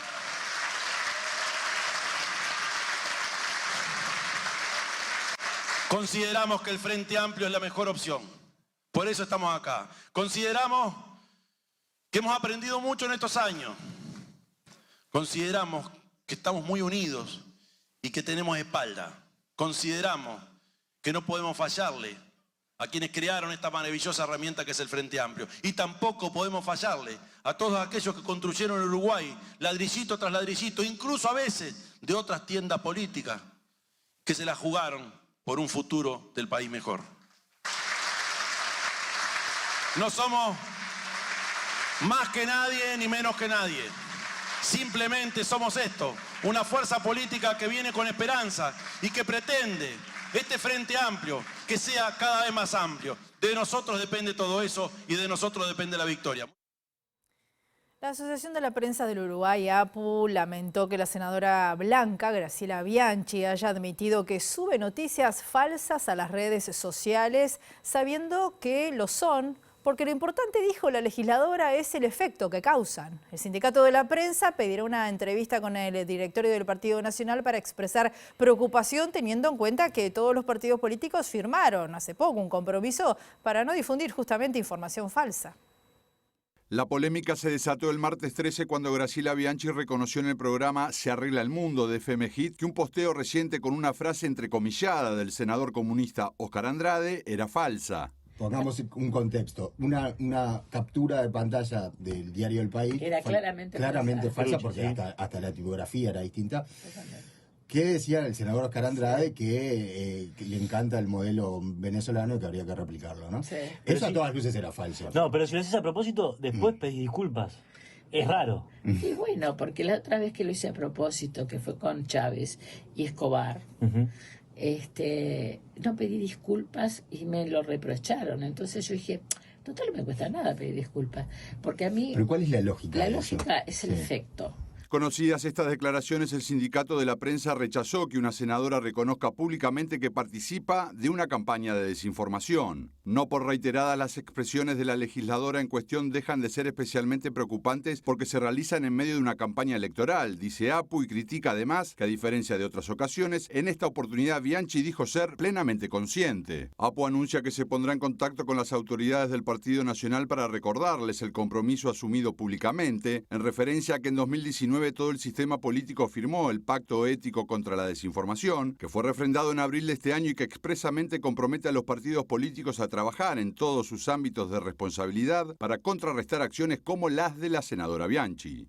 Consideramos que el Frente Amplio es la mejor opción. Por eso estamos acá. Consideramos que hemos aprendido mucho en estos años. Consideramos que estamos muy unidos y que tenemos espalda. Consideramos que no podemos fallarle a quienes crearon esta maravillosa herramienta que es el Frente Amplio. Y tampoco podemos fallarle a todos aquellos que construyeron en Uruguay, ladrillito tras ladrillito, incluso a veces de otras tiendas políticas, que se la jugaron por un futuro del país mejor. No somos más que nadie ni menos que nadie. Simplemente somos esto, una fuerza política que viene con esperanza y que pretende este Frente Amplio que sea cada vez más amplio. De nosotros depende todo eso y de nosotros depende la victoria. La Asociación de la Prensa del Uruguay, APU, lamentó que la senadora blanca, Graciela Bianchi, haya admitido que sube noticias falsas a las redes sociales, sabiendo que lo son, porque lo importante, dijo la legisladora, es el efecto que causan. El Sindicato de la Prensa pedirá una entrevista con el directorio del Partido Nacional para expresar preocupación, teniendo en cuenta que todos los partidos políticos firmaron hace poco un compromiso para no difundir justamente información falsa. La polémica se desató el martes 13 cuando Graciela Bianchi reconoció en el programa Se Arregla el Mundo de FM Hit que un posteo reciente con una frase entrecomillada del senador comunista Oscar Andrade era falsa. Pongamos un contexto, una captura de pantalla del diario El País. Era claramente falsa porque hasta la tipografía era distinta. ¿Qué decía el senador Oscar Andrade? Que le encanta el modelo venezolano y que habría que replicarlo, ¿no? Sí. Eso a todas luces era falso. No, pero si lo haces a propósito, después pedís disculpas. Es raro. Y bueno, porque la otra vez que lo hice a propósito, que fue con Chávez y Escobar, no pedí disculpas y me lo reprocharon. Entonces yo dije, total, no me cuesta nada pedir disculpas. Porque a mí... ¿Pero cuál es la lógica? La lógica es el efecto. Conocidas estas declaraciones, el Sindicato de la Prensa rechazó que una senadora reconozca públicamente que participa de una campaña de desinformación. No por reiteradas, las expresiones de la legisladora en cuestión dejan de ser especialmente preocupantes porque se realizan en medio de una campaña electoral, dice APU, y critica además que, a diferencia de otras ocasiones, en esta oportunidad Bianchi dijo ser plenamente consciente. APU anuncia que se pondrá en contacto con las autoridades del Partido Nacional para recordarles el compromiso asumido públicamente, en referencia a que en 2019 todo el sistema político firmó el Pacto Ético contra la Desinformación, que fue refrendado en abril de este año y que expresamente compromete a los partidos políticos a trabajar en todos sus ámbitos de responsabilidad para contrarrestar acciones como las de la senadora Bianchi.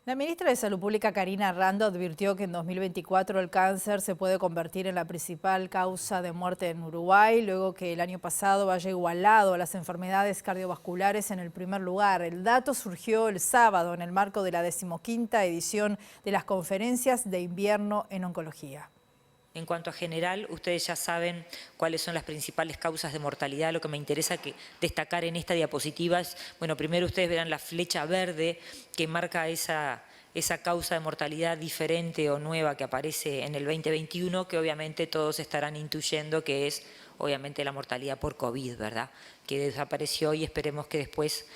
La ministra de Salud Pública, Karina Rando, advirtió que en 2024 el cáncer se puede convertir en la principal causa de muerte en Uruguay, luego que el año pasado haya igualado a las enfermedades cardiovasculares en el primer lugar. El dato surgió el sábado en el marco de la 15ª edición de las conferencias de invierno en oncología. En cuanto a general, ustedes ya saben cuáles son las principales causas de mortalidad. Lo que me interesa destacar en esta diapositiva es, bueno, primero ustedes verán la flecha verde que marca esa causa de mortalidad diferente o nueva que aparece en el 2021, que obviamente todos estarán intuyendo que es obviamente la mortalidad por COVID, ¿verdad? Que desapareció y esperemos que después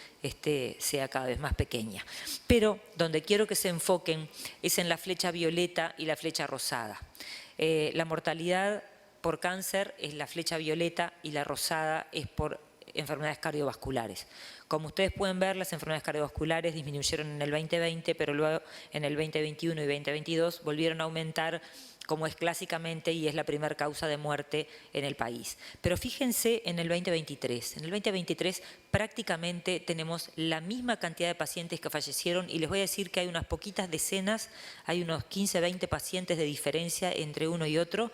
sea cada vez más pequeña. Pero donde quiero que se enfoquen es en la flecha violeta y la flecha rosada. La mortalidad por cáncer es la flecha violeta y la rosada es por enfermedades cardiovasculares. Como ustedes pueden ver, las enfermedades cardiovasculares disminuyeron en el 2020, pero luego en el 2021 y 2022 volvieron a aumentar, como es clásicamente y es la primera causa de muerte en el país. Pero fíjense en el 2023. En el 2023 prácticamente tenemos la misma cantidad de pacientes que fallecieron y les voy a decir que hay unas poquitas decenas, hay unos 15, 20 pacientes de diferencia entre uno y otro.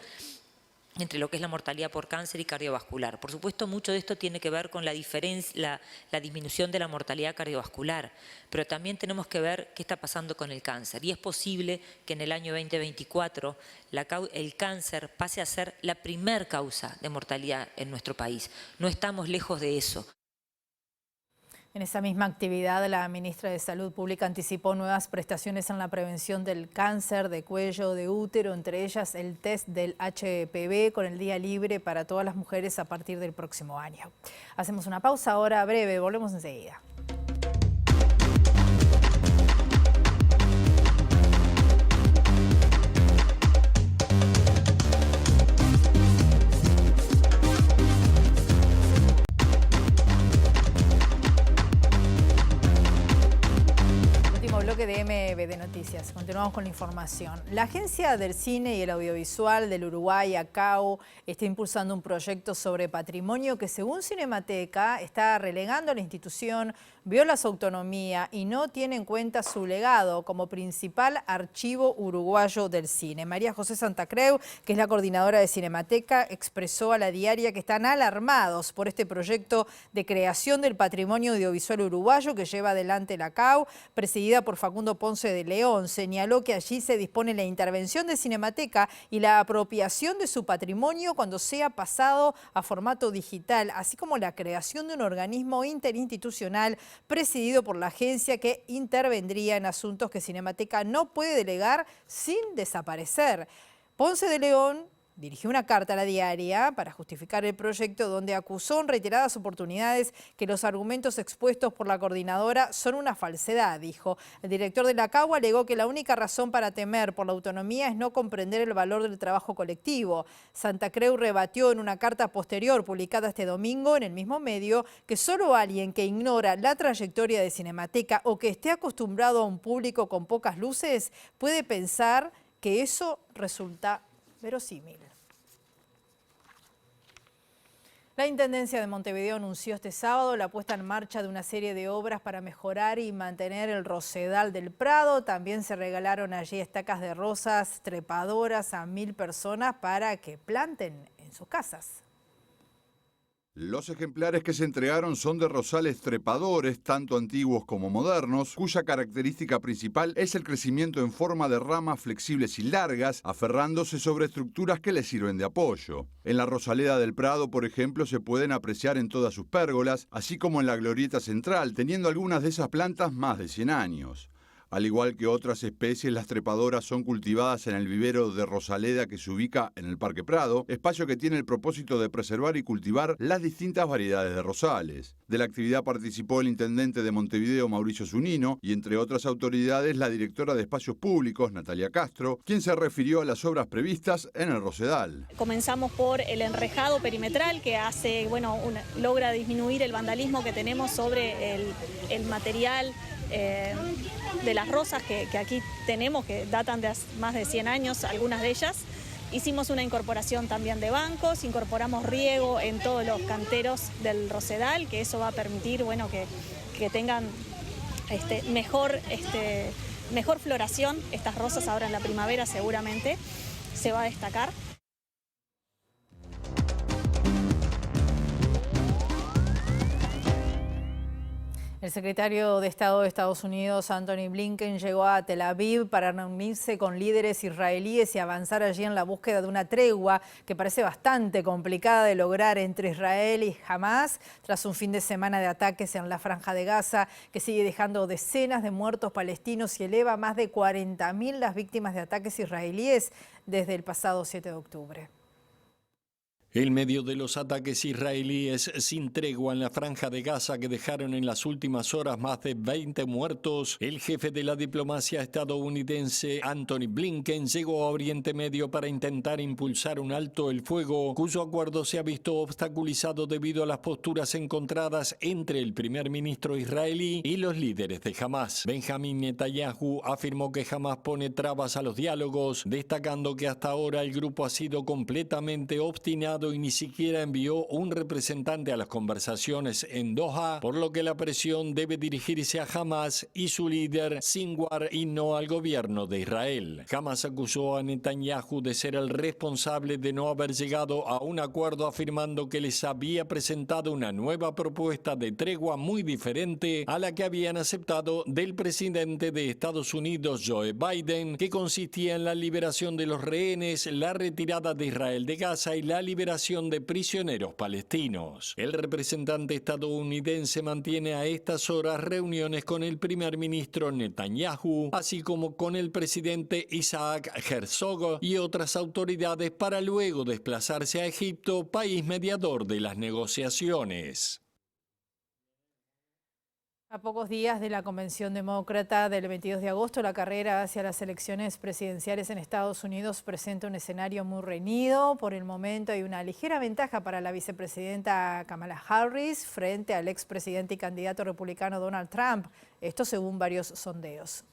entre lo que es la mortalidad por cáncer y cardiovascular. Por supuesto, mucho de esto tiene que ver con la disminución de la mortalidad cardiovascular, pero también tenemos que ver qué está pasando con el cáncer. Y es posible que en el año 2024 el cáncer pase a ser la primer causa de mortalidad en nuestro país. No estamos lejos de eso. En esa misma actividad, la ministra de Salud Pública anticipó nuevas prestaciones en la prevención del cáncer de cuello de útero, entre ellas el test del HPV con el día libre para todas las mujeres a partir del próximo año. Hacemos una pausa ahora breve, volvemos enseguida. Bloque de MBD Noticias. Continuamos con la información. La Agencia del Cine y el Audiovisual del Uruguay, ACAU, está impulsando un proyecto sobre patrimonio que, según Cinemateca, está relegando a la institución, viola su autonomía y no tiene en cuenta su legado como principal archivo uruguayo del cine. María José Santa Creu, que es la coordinadora de Cinemateca, expresó a La Diaria que están alarmados por este proyecto de creación del patrimonio audiovisual uruguayo que lleva adelante la ACAU, presidida por Facundo Ponce de León. Señaló que allí se dispone la intervención de Cinemateca y la apropiación de su patrimonio cuando sea pasado a formato digital, así como la creación de un organismo interinstitucional presidido por la agencia que intervendría en asuntos que Cinemateca no puede delegar sin desaparecer. Ponce de León dirigió una carta a La Diaria para justificar el proyecto, donde acusó en reiteradas oportunidades que los argumentos expuestos por la coordinadora son una falsedad, dijo. El director de la ACAU alegó que la única razón para temer por la autonomía es no comprender el valor del trabajo colectivo. Santa Creu rebatió en una carta posterior publicada este domingo en el mismo medio que solo alguien que ignora la trayectoria de Cinemateca o que esté acostumbrado a un público con pocas luces puede pensar que eso resulta verosímil. La Intendencia de Montevideo anunció este sábado la puesta en marcha de una serie de obras para mejorar y mantener el Rosedal del Prado. También se regalaron allí estacas de rosas trepadoras a 1000 personas para que planten en sus casas. Los ejemplares que se entregaron son de rosales trepadores, tanto antiguos como modernos, cuya característica principal es el crecimiento en forma de ramas flexibles y largas, aferrándose sobre estructuras que les sirven de apoyo. En la Rosaleda del Prado, por ejemplo, se pueden apreciar en todas sus pérgolas, así como en la glorieta central, teniendo algunas de esas plantas más de 100 años. Al igual que otras especies, las trepadoras son cultivadas en el vivero de Rosaleda que se ubica en el Parque Prado, espacio que tiene el propósito de preservar y cultivar las distintas variedades de rosales. De la actividad participó el intendente de Montevideo, Mauricio Zunino, y entre otras autoridades la directora de Espacios Públicos, Natalia Castro, quien se refirió a las obras previstas en el Rosedal. Comenzamos por el enrejado perimetral que hace, logra disminuir el vandalismo que tenemos sobre el material de las rosas que aquí tenemos, que datan de más de 100 años, algunas de ellas. Hicimos una incorporación también de bancos, incorporamos riego en todos los canteros del Rosedal, que eso va a permitir que tengan mejor floración. Estas rosas ahora en la primavera seguramente se va a destacar. El secretario de Estado de Estados Unidos, Antony Blinken, llegó a Tel Aviv para reunirse con líderes israelíes y avanzar allí en la búsqueda de una tregua que parece bastante complicada de lograr entre Israel y Hamás, tras un fin de semana de ataques en la Franja de Gaza que sigue dejando decenas de muertos palestinos y eleva a más de 40.000 las víctimas de ataques israelíes desde el pasado 7 de octubre. En medio de los ataques israelíes sin tregua en la Franja de Gaza que dejaron en las últimas horas más de 20 muertos, el jefe de la diplomacia estadounidense, Antony Blinken, llegó a Oriente Medio para intentar impulsar un alto el fuego, cuyo acuerdo se ha visto obstaculizado debido a las posturas encontradas entre el primer ministro israelí y los líderes de Hamás. Benjamin Netanyahu afirmó que Hamás pone trabas a los diálogos, destacando que hasta ahora el grupo ha sido completamente obstinado acuerdo y ni siquiera envió un representante a las conversaciones en Doha, por lo que la presión debe dirigirse a Hamas y su líder Sinwar y no al gobierno de Israel. Hamas acusó a Netanyahu de ser el responsable de no haber llegado a un acuerdo, afirmando que les había presentado una nueva propuesta de tregua muy diferente a la que habían aceptado del presidente de Estados Unidos, Joe Biden, que consistía en la liberación de los rehenes, la retirada de Israel de Gaza y la liberación de prisioneros palestinos. El representante estadounidense mantiene a estas horas reuniones con el primer ministro Netanyahu, así como con el presidente Isaac Herzog y otras autoridades para luego desplazarse a Egipto, país mediador de las negociaciones. A pocos días de la convención demócrata del 22 de agosto, la carrera hacia las elecciones presidenciales en Estados Unidos presenta un escenario muy reñido. Por el momento hay una ligera ventaja para la vicepresidenta Kamala Harris frente al expresidente y candidato republicano Donald Trump. Esto según varios sondeos.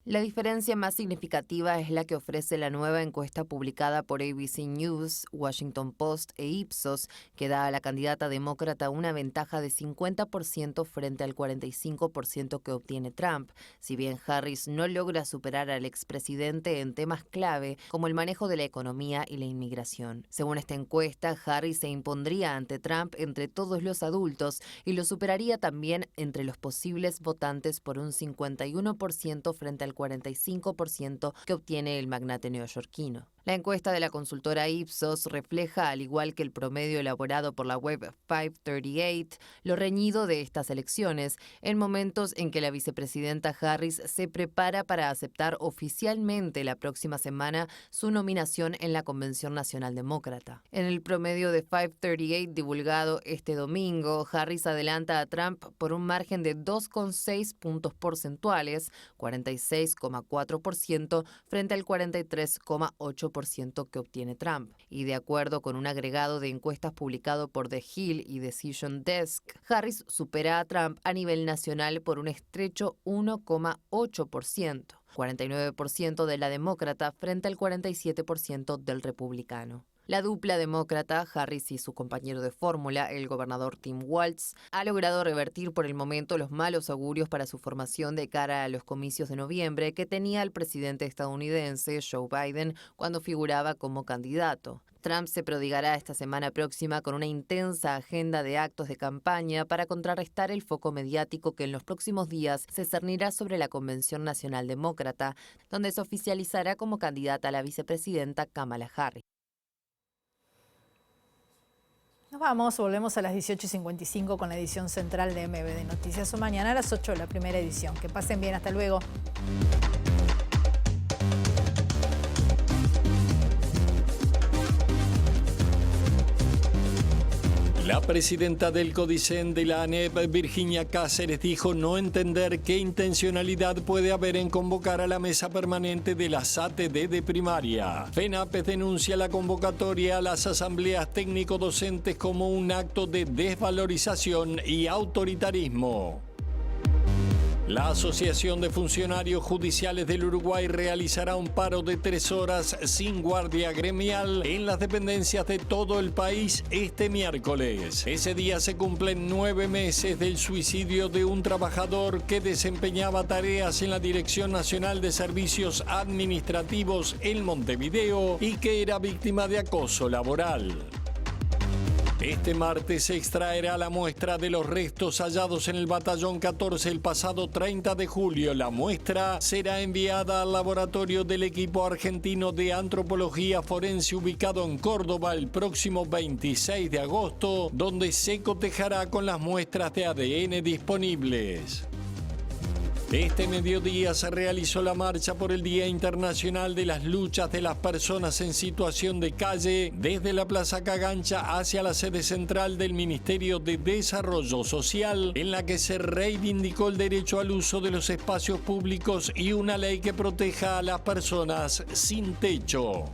La diferencia más significativa es la que ofrece la nueva encuesta publicada por ABC News, Washington Post e Ipsos, que da a la candidata demócrata una ventaja de 50% frente al 45% que obtiene Trump, si bien Harris no logra superar al expresidente en temas clave como el manejo de la economía y la inmigración. Según esta encuesta, Harris se impondría ante Trump entre todos los adultos y lo superaría también entre los posibles votantes por un 51% frente al 45% que obtiene el magnate neoyorquino. La encuesta de la consultora Ipsos refleja, al igual que el promedio elaborado por la web 538, lo reñido de estas elecciones, en momentos en que la vicepresidenta Harris se prepara para aceptar oficialmente la próxima semana su nominación en la Convención Nacional Demócrata. En el promedio de 538 divulgado este domingo, Harris adelanta a Trump por un margen de 2,6 puntos porcentuales, 46,4% frente al 43,8% que obtiene Trump. Y de acuerdo con un agregado de encuestas publicado por The Hill y Decision Desk, Harris supera a Trump a nivel nacional por un estrecho 1,8%, 49% de la demócrata frente al 47% del republicano. La dupla demócrata, Harris y su compañero de fórmula, el gobernador Tim Walz, ha logrado revertir por el momento los malos augurios para su formación de cara a los comicios de noviembre que tenía el presidente estadounidense Joe Biden cuando figuraba como candidato. Trump se prodigará esta semana próxima con una intensa agenda de actos de campaña para contrarrestar el foco mediático que en los próximos días se cernirá sobre la Convención Nacional Demócrata, donde se oficializará como candidata a la vicepresidenta Kamala Harris. Nos vamos, volvemos a las 18:55 con la edición central de MBD Noticias. O mañana a las 8 la primera edición. Que pasen bien, hasta luego. La presidenta del CODICEN de la ANEP, Virginia Cáceres, dijo no entender qué intencionalidad puede haber en convocar a la mesa permanente de las ATD de primaria. FENAPES denuncia la convocatoria a las asambleas técnico-docentes como un acto de desvalorización y autoritarismo. La Asociación de Funcionarios Judiciales del Uruguay realizará un paro de 3 horas sin guardia gremial en las dependencias de todo el país este miércoles. Ese día se cumplen 9 meses del suicidio de un trabajador que desempeñaba tareas en la Dirección Nacional de Servicios Administrativos en Montevideo y que era víctima de acoso laboral. Este martes se extraerá la muestra de los restos hallados en el Batallón 14 el pasado 30 de julio. La muestra será enviada al laboratorio del equipo argentino de antropología forense ubicado en Córdoba el próximo 26 de agosto, donde se cotejará con las muestras de ADN disponibles. Este mediodía se realizó la marcha por el Día Internacional de las Luchas de las Personas en Situación de Calle desde la Plaza Cagancha hacia la sede central del Ministerio de Desarrollo Social, en la que se reivindicó el derecho al uso de los espacios públicos y una ley que proteja a las personas sin techo.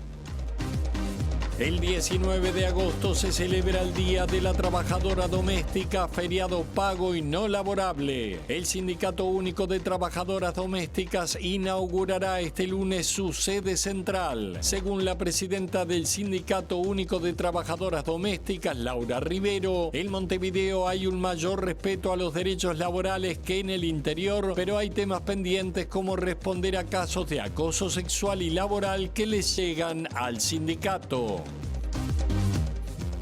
El 19 de agosto se celebra el Día de la Trabajadora Doméstica, feriado pago y no laborable. El Sindicato Único de Trabajadoras Domésticas inaugurará este lunes su sede central. Según la presidenta del Sindicato Único de Trabajadoras Domésticas, Laura Rivero, en Montevideo hay un mayor respeto a los derechos laborales que en el interior, pero hay temas pendientes como responder a casos de acoso sexual y laboral que les llegan al sindicato.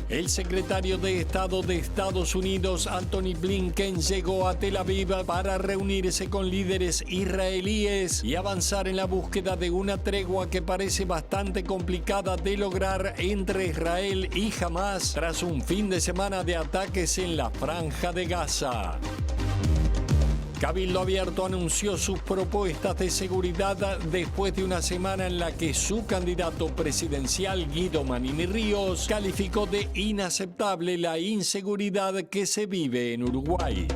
El secretario de Estado de Estados Unidos, Antony Blinken, llegó a Tel Aviv para reunirse con líderes israelíes y avanzar en la búsqueda de una tregua que parece bastante complicada de lograr entre Israel y Hamás tras un fin de semana de ataques en la Franja de Gaza. Cabildo Abierto anunció sus propuestas de seguridad después de una semana en la que su candidato presidencial, Guido Manini Ríos, calificó de inaceptable la inseguridad que se vive en Uruguay.